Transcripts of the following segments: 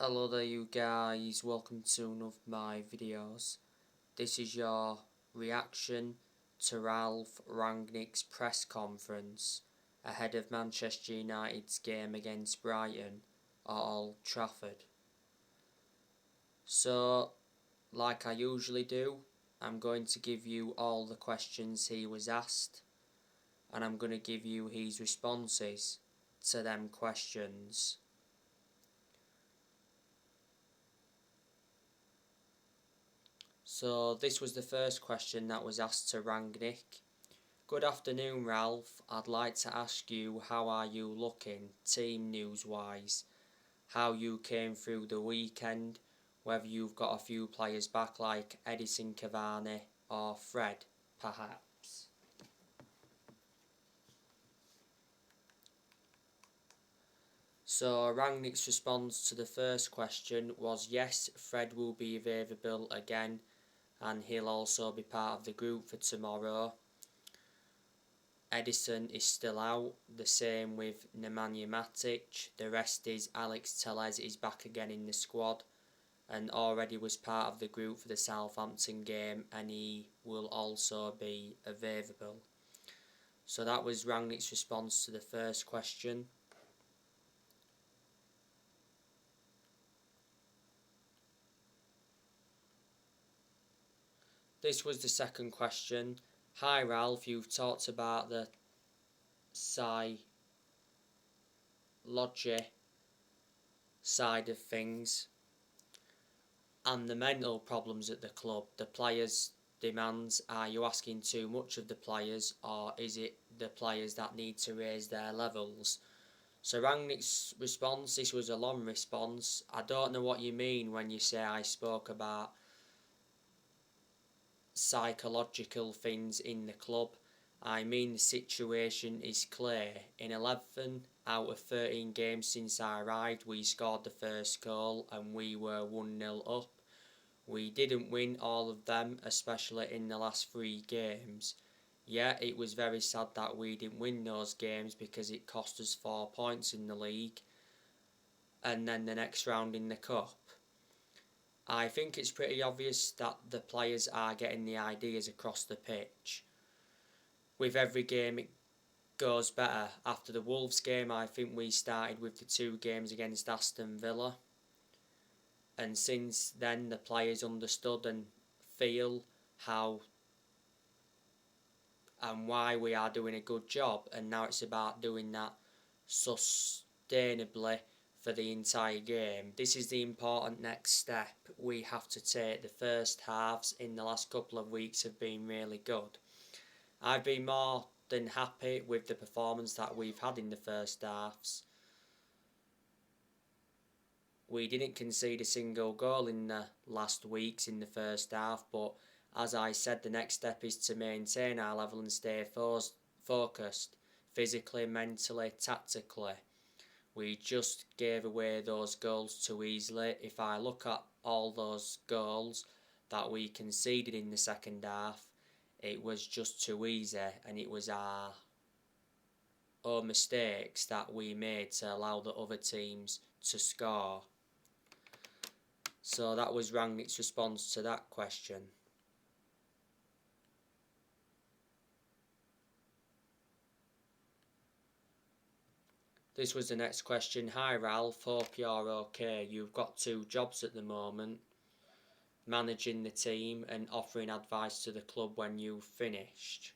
Hello there you guys, welcome to one of my videos. This is your reaction to Ralph Rangnick's press conference ahead of Manchester United's game against Brighton at Old Trafford. So, like I usually do, I'm going to give you all the questions he was asked and I'm going to give you his responses to them questions. So this was the first question that was asked to Rangnick. Good afternoon, Ralph. I'd like to ask you, how are you looking, team news wise? How you came through the weekend? Whether you've got a few players back like Edinson Cavani or Fred, perhaps? So Rangnick's response to the first question was yes, Fred will be available again and he'll also be part of the group for tomorrow. Edinson is still out, the same with Nemanja Matic. The rest is Alex Telles is back again in the squad and already was part of the group for the Southampton game and he will also be available. So that was Rangnick's response to the first question. This was the second question. Hi Ralph, you've talked about the psychology side of things and the mental problems at the club. The players' demands, are you asking too much of the players or is it the players that need to raise their levels? So Rangnick's response, this was a long response. I don't know what you mean when you say I spoke about psychological things in the club. I mean the situation is clear. In 11 out of 13 games since I arrived, we scored the first goal and we were 1-0 up. We didn't win all of them, especially in the last 3 games. Yeah, it was very sad that we didn't win those games because it cost us 4 points in the league and then the next round in the cup. I think it's pretty obvious that the players are getting the ideas across the pitch. With every game it goes better. After the Wolves game, I think we started with the 2 games against Aston Villa. And since then the players understood and feel how and why we are doing a good job, and now it's about doing that sustainably for the entire game. This is the important next step we have to take. The first halves in the last couple of weeks have been really good. I've been more than happy with the performance that we've had in the first halves. We didn't concede a single goal in the last weeks in the first half, but as I said, the next step is to maintain our level and stay focused, physically, mentally, tactically. We just gave away those goals too easily. If I look at all those goals that we conceded in the second half, it was just too easy, and it was our own mistakes that we made to allow the other teams to score. So that was Rangnick's response to that question. This was the next question. Hi Ralph, hope you're okay. You've got 2 jobs at the moment, managing the team and offering advice to the club when you've finished.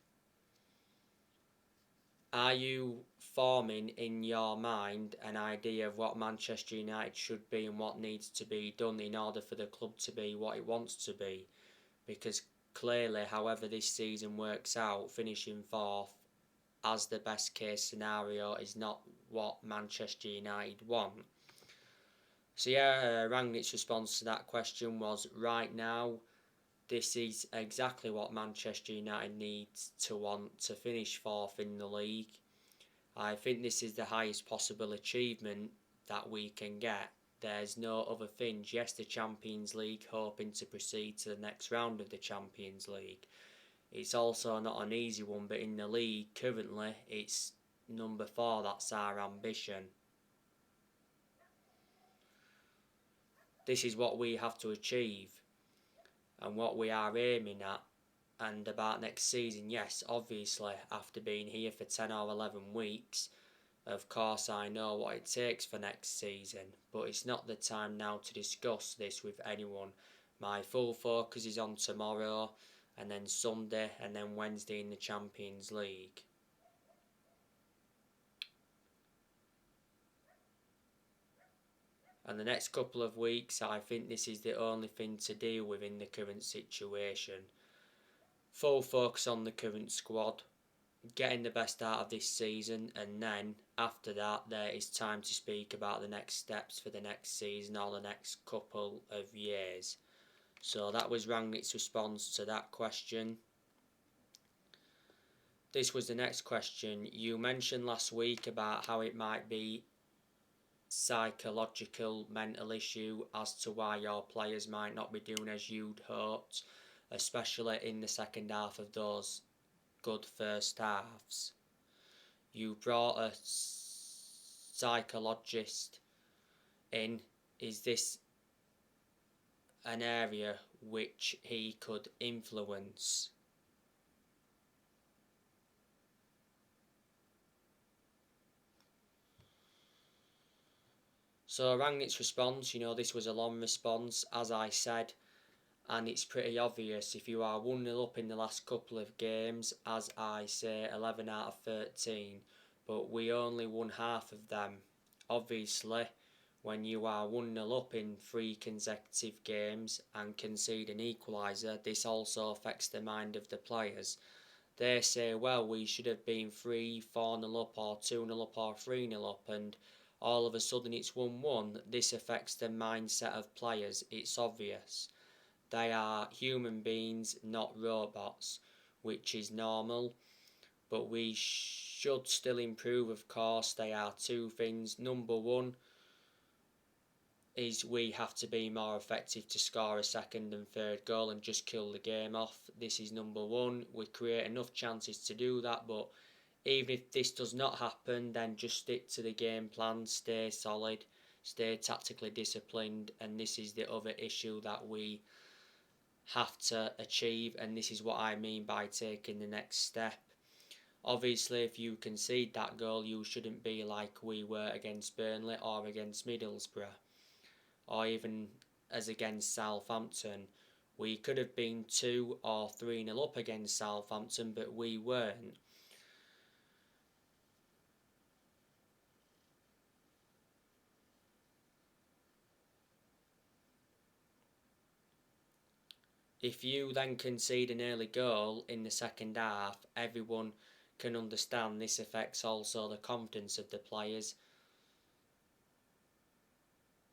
Are you forming in your mind an idea of what Manchester United should be and what needs to be done in order for the club to be what it wants to be? Because clearly, however this season works out, finishing 4th as the best case scenario is not what Manchester United want. So yeah, Rangnick's response to that question was, right now, this is exactly what Manchester United needs to want to finish 4th in the league. I think this is the highest possible achievement that we can get. There's no other things. Yes, the Champions League, hoping to proceed to the next round of the Champions League. It's also not an easy one, but in the league currently it's number 4, that's our ambition. this is what we have to achieve and what we are aiming at. And about next season, yes, obviously, after being here for 10 or 11 weeks, of course I know what it takes for next season, but it's not the time now to discuss this with anyone. My full focus is on tomorrow, and then Sunday, and then Wednesday in the Champions League. And the next couple of weeks, I think this is the only thing to deal with in the current situation. Full focus on the current squad, getting the best out of this season, and then after that there is time to speak about the next steps for the next season or the next couple of years. So that was Rangnick's response to that question. This was the next question. You mentioned last week about how it might be psychological mental issue as to why your players might not be doing as you'd hoped, especially in the second half of those good first halves. You brought a psychologist in. Is this an area which he could influence? So Rangnick's response, this was a long response, as I said, and it's pretty obvious. If you are 1-0 up in the last couple of games, as I say, 11 out of 13, but we only won half of them. Obviously, when you are 1-0 up in 3 consecutive games and concede an equaliser, this also affects the mind of the players. They say, well, we should have been 3-4-0 up or 2-0 up or 3-0 up, and all of a sudden it's 1-1. This affects the mindset of players. It's obvious. They are human beings, not robots, which is normal. But we should still improve, of course. There are 2 things. Number 1 is we have to be more effective to score a second and third goal and just kill the game off. This is number 1. We create enough chances to do that, but even if this does not happen, then just stick to the game plan, stay solid, stay tactically disciplined, and this is the other issue that we have to achieve, and this is what I mean by taking the next step. Obviously, if you concede that goal, you shouldn't be like we were against Burnley or against Middlesbrough, or even as against Southampton. We could have been 2 or 3-0 up against Southampton, but we weren't. If you then concede an early goal in the second half, everyone can understand this affects also the confidence of the players.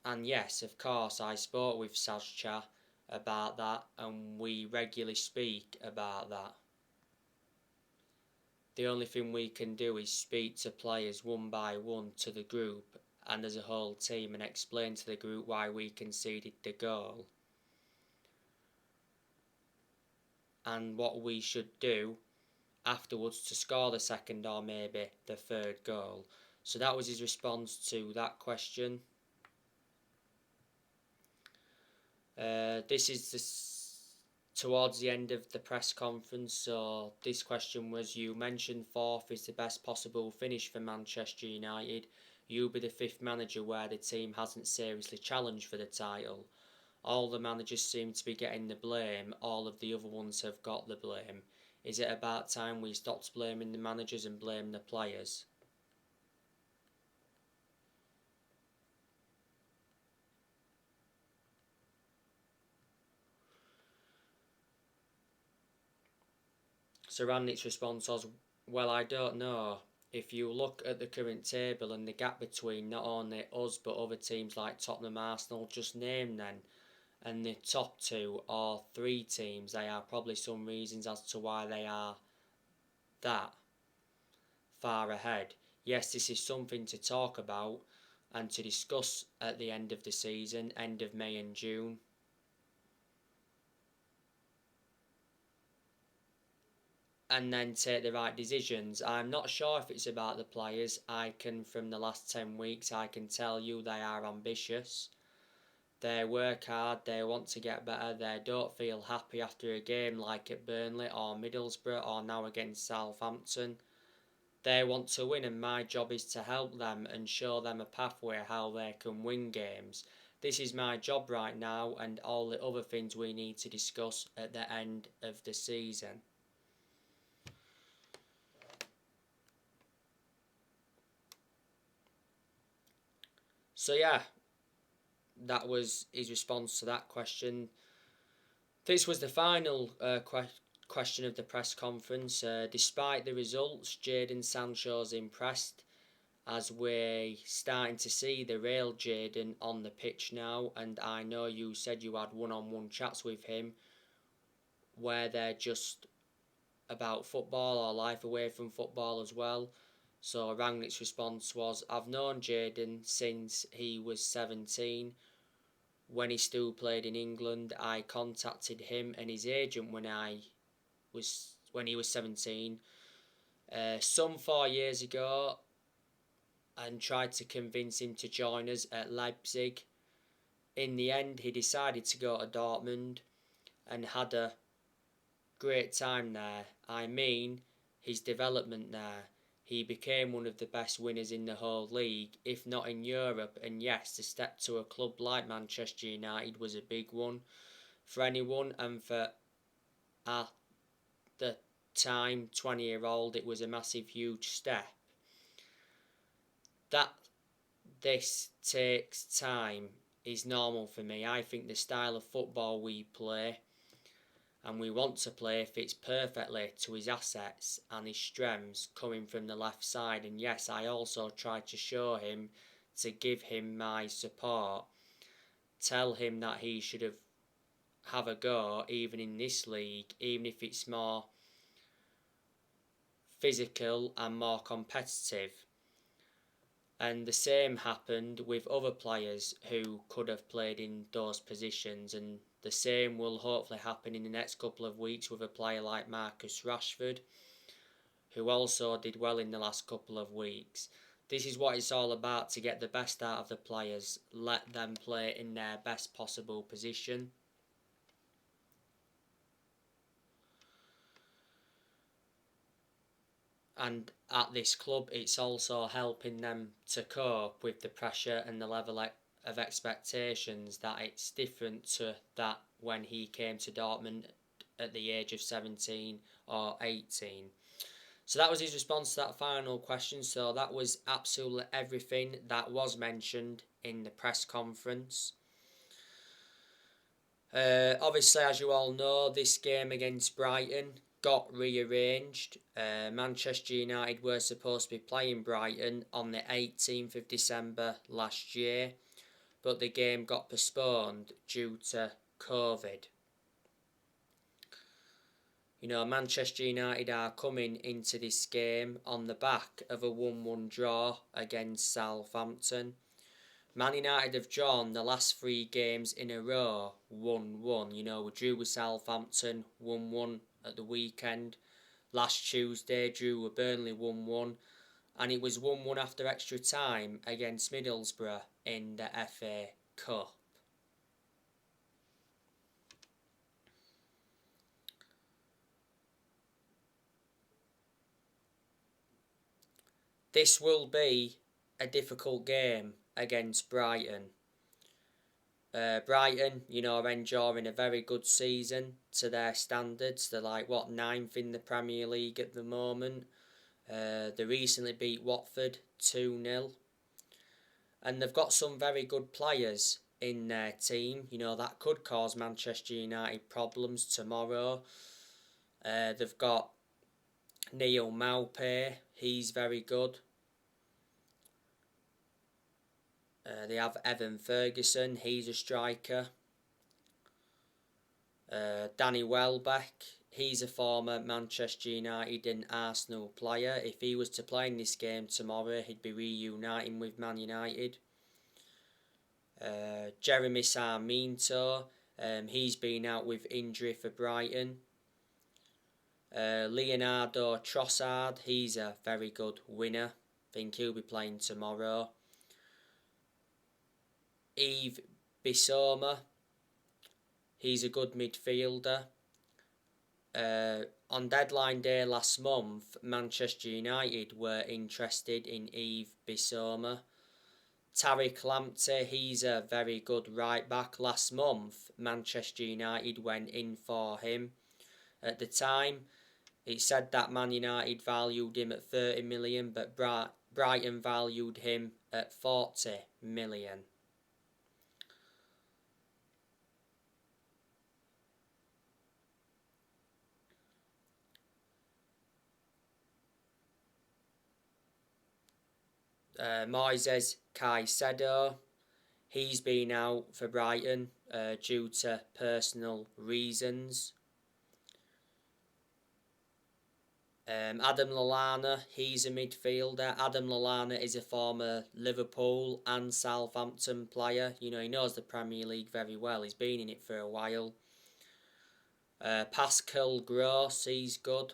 And yes, of course, I spoke with Sascha about that, and we regularly speak about that. The only thing we can do is speak to players one by one, to the group and as a whole team, and explain to the group why we conceded the goal and what we should do afterwards to score the second or maybe the third goal. So that was his response to that question. This is towards the end of the press conference. So this question was, you mentioned 4th is the best possible finish for Manchester United. You'll be the 5th manager where the team hasn't seriously challenged for the title. All the managers seem to be getting the blame, all of the other ones have got the blame. Is it about time we stopped blaming the managers and blame the players? So Rangnick's response was, well, I don't know. If you look at the current table and the gap between not only us but other teams like Tottenham, Arsenal, just name them, and the top 2 or 3 teams, there are probably some reasons as to why they are that far ahead. Yes, this is something to talk about and to discuss at the end of the season, end of May and June. And then take the right decisions. I'm not sure if it's about the players. From the last 10 weeks, I can tell you they are ambitious. They work hard, they want to get better, they don't feel happy after a game like at Burnley or Middlesbrough or now against Southampton. They want to win, and my job is to help them and show them a pathway how they can win games. This is my job right now, and all the other things we need to discuss at the end of the season. So yeah, that was his response to that question. This was the final question of the press conference. Despite the results, Jadon Sancho's impressed, as we're starting to see the real Jadon on the pitch now, and I know you said you had one-on-one chats with him where they're just about football or life away from football as well. So Rangnick's response was, I've known Jadon since he was 17. When he still played in England, I contacted him and his agent when he was 17, some 4 years ago, and tried to convince him to join us at Leipzig. In the end, he decided to go to Dortmund and had a great time there. I mean, his development there. He became one of the best winners in the whole league, if not in Europe, and yes, the step to a club like Manchester United was a big one for anyone, and for at the time, 20-year-old, it was a massive, huge step. That this takes time is normal for me. I think the style of football we play and we want to play fits perfectly to his assets and his strengths coming from the left side. And yes, I also tried to show him, to give him my support, tell him that he should have a go even in this league, even if it's more physical and more competitive. And the same happened with other players who could have played in those positions, and the same will hopefully happen in the next couple of weeks with a player like Marcus Rashford, who also did well in the last couple of weeks. This is what it's all about, to get the best out of the players, let them play in their best possible position. And at this club, it's also helping them to cope with the pressure and the level of expectations, that it's different to that when he came to Dortmund at the age of 17 or 18. So that was his response to that final question. So that was absolutely everything that was mentioned in the press conference. Obviously, as you all know, this game against Brighton got rearranged. Manchester United were supposed to be playing Brighton on the 18th of December last year, but the game got postponed due to COVID. You know, Manchester United are coming into this game on the back of a 1-1 draw against Southampton. Man United have drawn the last 3 games in a row 1-1. You know, we drew with Southampton 1-1 at the weekend. Last Tuesday, drew with Burnley 1-1. And it was 1-1 after extra time against Middlesbrough in the FA Cup. This will be a difficult game against Brighton. Brighton, you know, are enjoying a very good season to their standards. They're like, 9th in the Premier League at the moment. They recently beat Watford 2-0. And they've got some very good players in their team. You know, that could cause Manchester United problems tomorrow. They've got Neil Maupay, he's very good. They have Evan Ferguson, he's a striker. Danny Welbeck, he's a former Manchester United and Arsenal player. If he was to play in this game tomorrow, he'd be reuniting with Man United. Jeremy Sarmiento, he's been out with injury for Brighton. Leonardo Trossard, he's a very good winner. I think he'll be playing tomorrow. Yves Bissouma, he's a good midfielder. On deadline day last month, Manchester United were interested in Yves Bissouma. Tariq Lamptey, he's a very good right back. Last month, Manchester United went in for him. At the time, it said that Man United valued him at 30 million, but Brighton valued him at 40 million. Moises Caicedo, he's been out for Brighton due to personal reasons. Adam Lallana, he's a midfielder. Adam Lallana is a former Liverpool and Southampton player. You know, he knows the Premier League very well. He's been in it for a while. Pascal Gross, he's good.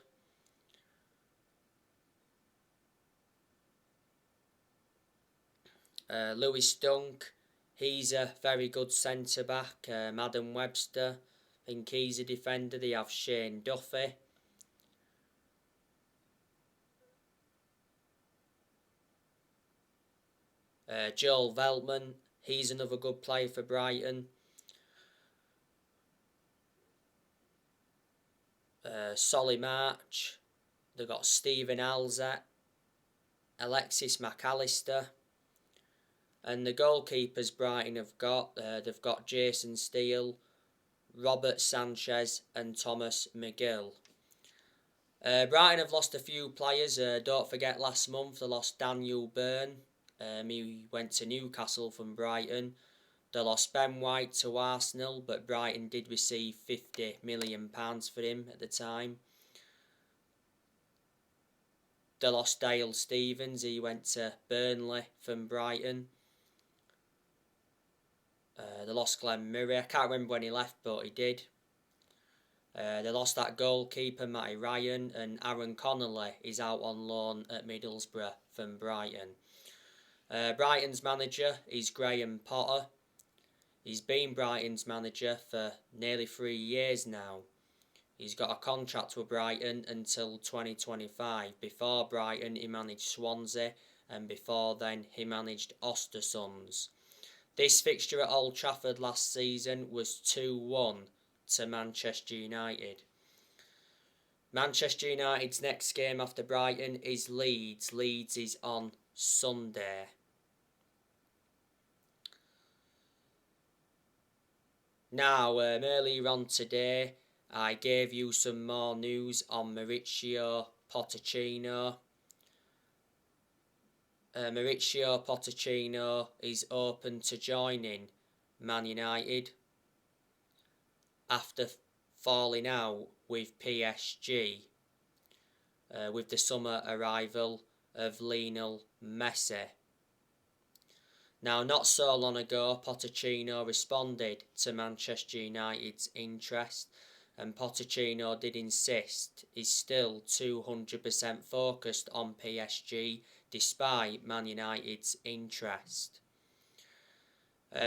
Lewis Dunk, he's a very good centre-back. Adam Webster, I think he's a defender. They have Shane Duffy. Joel Veltman, he's another good player for Brighton. Solly March, they've got Steven Alzette, Alexis McAllister. And the goalkeepers Brighton have got, they've got Jason Steele, Robert Sanchez and Thomas McGill. Brighton have lost a few players. Don't forget last month they lost Daniel Byrne. He went to Newcastle from Brighton. They lost Ben White to Arsenal, but Brighton did receive £50 million for him at the time. They lost Dale Stephens. He went to Burnley from Brighton. They lost Glenn Murray. I can't remember when he left, but he did. They lost that goalkeeper, Matty Ryan, and Aaron Connolly is out on loan at Middlesbrough from Brighton. Brighton's manager is Graham Potter. He's been Brighton's manager for nearly 3 years now. He's got a contract with Brighton until 2025. Before Brighton, he managed Swansea, and before then, he managed Ostersunds. This fixture at Old Trafford last season was 2-1 to Manchester United. Manchester United's next game after Brighton is Leeds. Leeds is on Sunday. Now, earlier on today, I gave you some more news on Mauricio Pochettino. Mauricio Pochettino is open to joining Man United after falling out with PSG with the summer arrival of Lionel Messi. Now, not so long ago, Pochettino responded to Manchester United's interest, and Pochettino did insist he's still 200% focused on PSG despite Man United's interest.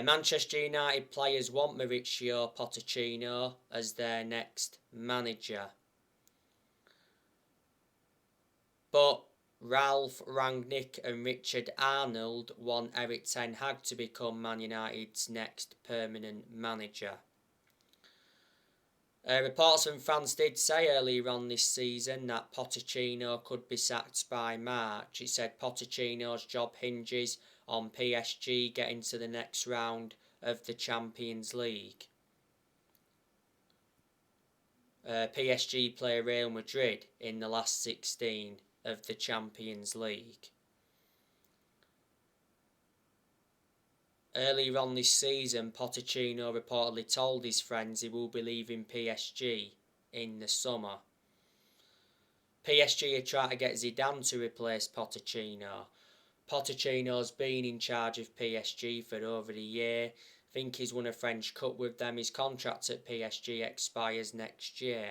Manchester United players want Mauricio Pochettino as their next manager. But Ralf Rangnick and Richard Arnold want Erik ten Hag to become Man United's next permanent manager. Reports from France did say earlier on this season that Pochettino could be sacked by March. It said Pochettino's job hinges on PSG getting to the next round of the Champions League. PSG play Real Madrid in the last 16 of the Champions League. Earlier on this season, Pochettino reportedly told his friends he will be leaving PSG in the summer. PSG are trying to get Zidane to replace Pochettino. Pochettino's been in charge of PSG for over a year. I think he's won a French Cup with them. His contract at PSG expires next year.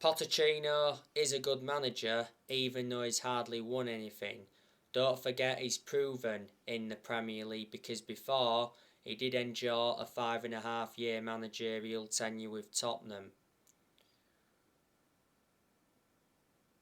Pochettino is a good manager, even though he's hardly won anything. Don't forget he's proven in the Premier League, because before he did endure a 5.5 year managerial tenure with Tottenham.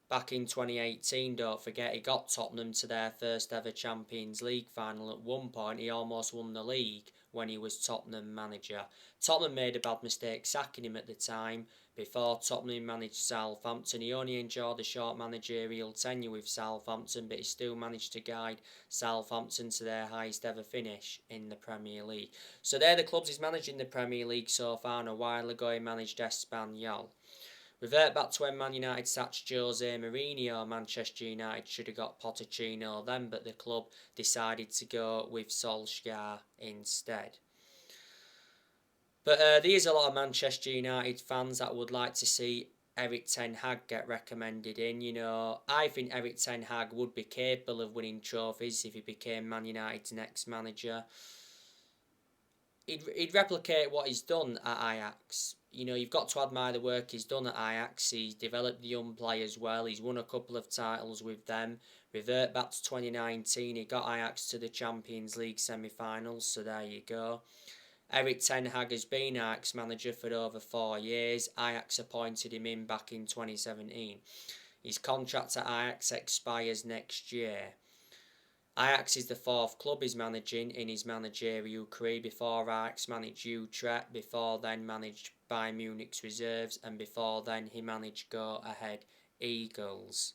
Back in 2018, don't forget, he got Tottenham to their first ever Champions League final. At one point, he almost won the league when he was Tottenham manager. Tottenham made a bad mistake sacking him at the time. Before Tottenham managed Southampton, he only enjoyed a short managerial tenure with Southampton, but he still managed to guide Southampton to their highest ever finish in the Premier League. So they're the clubs he's managed in the Premier League so far, and a while ago he managed Espanyol. Revert back to when Man United sacked Jose Mourinho. Manchester United should have got Pochettino then, but the club decided to go with Solskjaer instead. But there's a lot of Manchester United fans that would like to see Erik ten Hag get recommended in. You know, I think Erik ten Hag would be capable of winning trophies if he became Man United's next manager. He'd replicate what he's done at Ajax. You know, you've got to admire the work he's done at Ajax. He's developed the young players well. He's won a couple of titles with them. Revert back to 2019, he got Ajax to the Champions League semi-finals, so there you go. Erik ten Hag has been Ajax manager for over 4 years. Ajax appointed him in back in 2017. His contract at Ajax expires next year. Ajax is the fourth club he's managing in his managerial career. Before Ajax managed Utrecht, before then managed Bayern Munich's reserves, and before then he managed Go Ahead Eagles.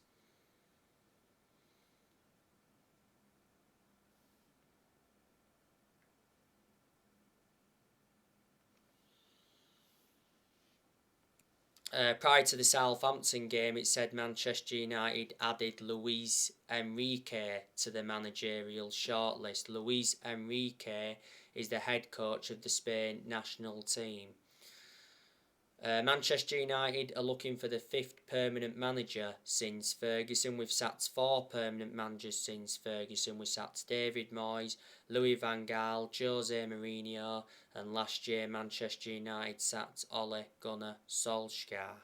Prior to the Southampton game, it said Manchester United added Luis Enrique to the managerial shortlist. Luis Enrique is the head coach of the Spain national team. Manchester United are looking for the 5th permanent manager since Ferguson. We've sacked 4 permanent managers since Ferguson. We sacked David Moyes, Louis van Gaal, Jose Mourinho, and last year Manchester United sacked Ole Gunnar Solskjaer.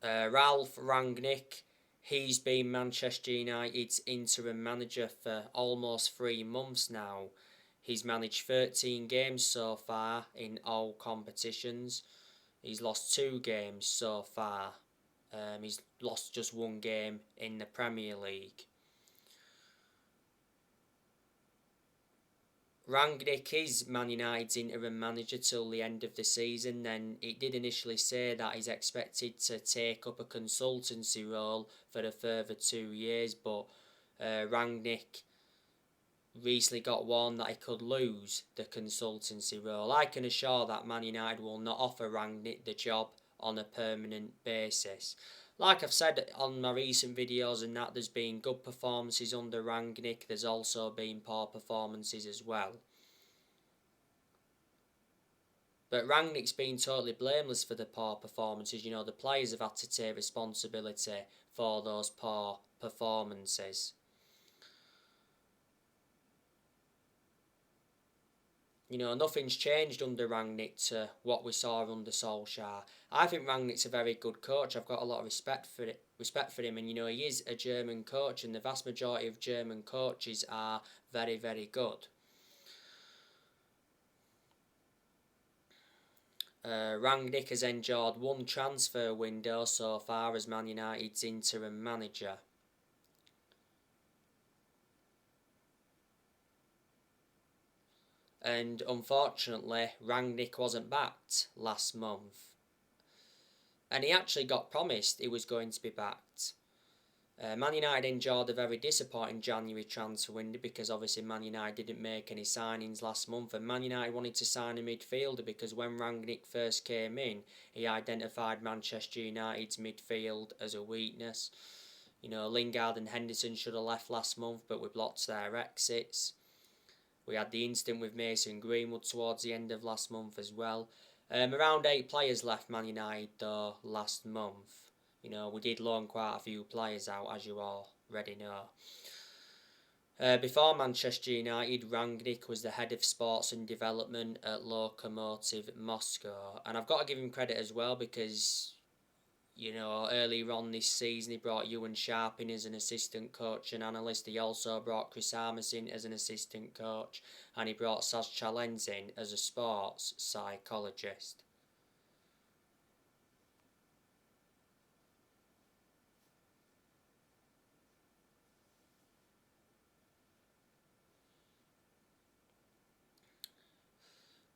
Ralf Rangnick, he's been Manchester United's interim manager for almost 3 months now. He's managed 13 games so far in all competitions. He's lost 2 games so far. He's lost just 1 game in the Premier League. Rangnick is Man United's interim manager till the end of the season. Then it did initially say that he's expected to take up a consultancy role for a further 2 years, but Rangnick recently got warned that he could lose the consultancy role. I can assure that Man United will not offer Rangnick the job on a permanent basis. Like I've said on my recent videos and that, there's been good performances under Rangnick. There's also been poor performances as well. But Rangnick's been totally blameless for the poor performances. You know, the players have had to take responsibility for those poor performances. You know, nothing's changed under Rangnick to what we saw under Solskjaer. I think Rangnick's a very good coach. I've got a lot of respect for him, and you know, he is a German coach, and the vast majority of German coaches are very, very good. Rangnick has enjoyed 1 transfer window so far as Man United's interim manager. And unfortunately, Rangnick wasn't backed last month. And he actually got promised he was going to be backed. Man United enjoyed a very disappointing January transfer window because obviously Man United didn't make any signings last month, and Man United wanted to sign a midfielder because when Rangnick first came in, he identified Manchester United's midfield as a weakness. You know, Lingard and Henderson should have left last month, but we blocked their exits. We had the incident with Mason Greenwood towards the end of last month as well. Around 8 players left Man United though last month. You know, we did loan quite a few players out, as you already know. Before Manchester United, Rangnick was the head of sports and development at Lokomotiv Moscow, and I've got to give him credit as well because, earlier on this season he brought Ewan Sharp in as an assistant coach and analyst. He also brought Chris Armas in as an assistant coach, and he brought Saz Chalens in as a sports psychologist.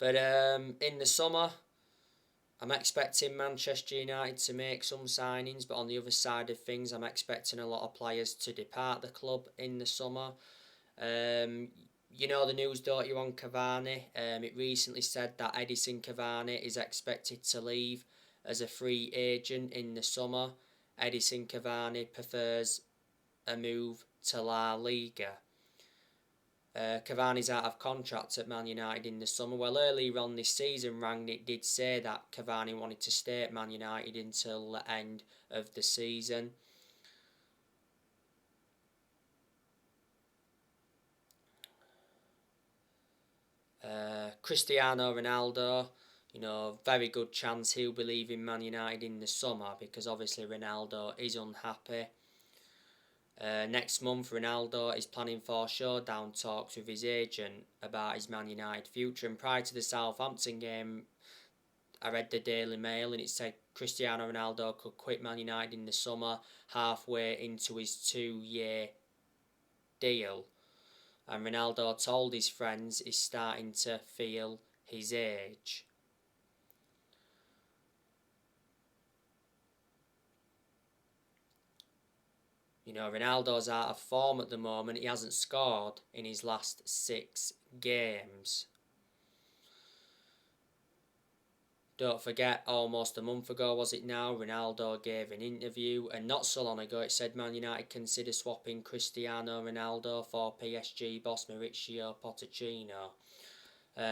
But in the summer, I'm expecting Manchester United to make some signings, but on the other side of things, I'm expecting a lot of players to depart the club in the summer. You know the news, don't you, on Cavani? It recently said that Edinson Cavani is expected to leave as a free agent in the summer. Edinson Cavani prefers a move to La Liga. Cavani's out of contract at Man United in the summer. Well, earlier on this season, Rangnick did say that Cavani wanted to stay at Man United until the end of the season. Cristiano Ronaldo, very good chance he'll be leaving Man United in the summer because obviously Ronaldo is unhappy. Next month, Ronaldo is planning for showdown talks with his agent about his Man United future. And prior to the Southampton game, I read the Daily Mail and it said Cristiano Ronaldo could quit Man United in the summer, halfway into his 2-year deal. And Ronaldo told his friends he's starting to feel his age. Ronaldo's out of form at the moment. He hasn't scored in his last 6 games. Don't forget, almost a month ago, was it now, Ronaldo gave an interview, and not so long ago it said Man United consider swapping Cristiano Ronaldo for PSG boss Mauricio Pochettino.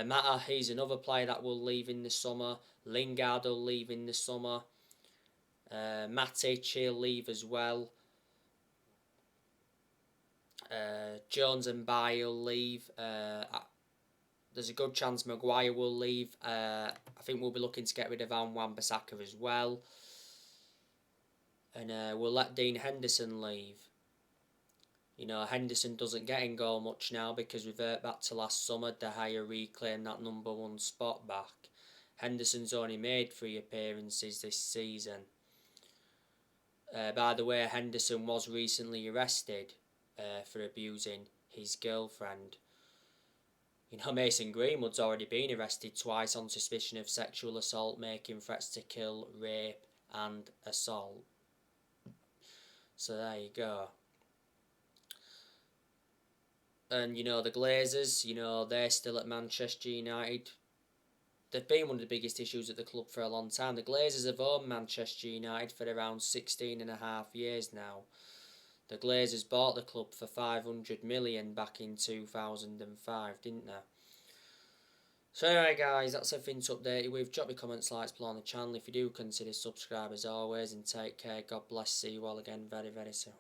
Mata, he's another player that will leave in the summer. Lingard will leave in the summer. Matic, he'll leave as well. Jones and Bailly will leave. There's a good chance Maguire will leave. I think we'll be looking to get rid of Wan-Bissaka as well. And we'll let Dean Henderson leave. Henderson doesn't get in goal much now because revert back to last summer, De Gea reclaimed that number 1 spot back. Henderson's only made 3 appearances this season. By the way, Henderson was recently arrested for abusing his girlfriend. Mason Greenwood's already been arrested twice on suspicion of sexual assault, making threats to kill, rape and assault. So there you go. And the Glazers, they're still at Manchester United. They've been one of the biggest issues at the club for a long time. The Glazers have owned Manchester United for around 16.5 years now. The Glazers bought the club for 500 million back in 2005, didn't they? So anyway guys, that's everything to update you with. Drop your comments, likes below on the channel if you do consider subscribe as always, and take care. God bless. See you all again very, very soon.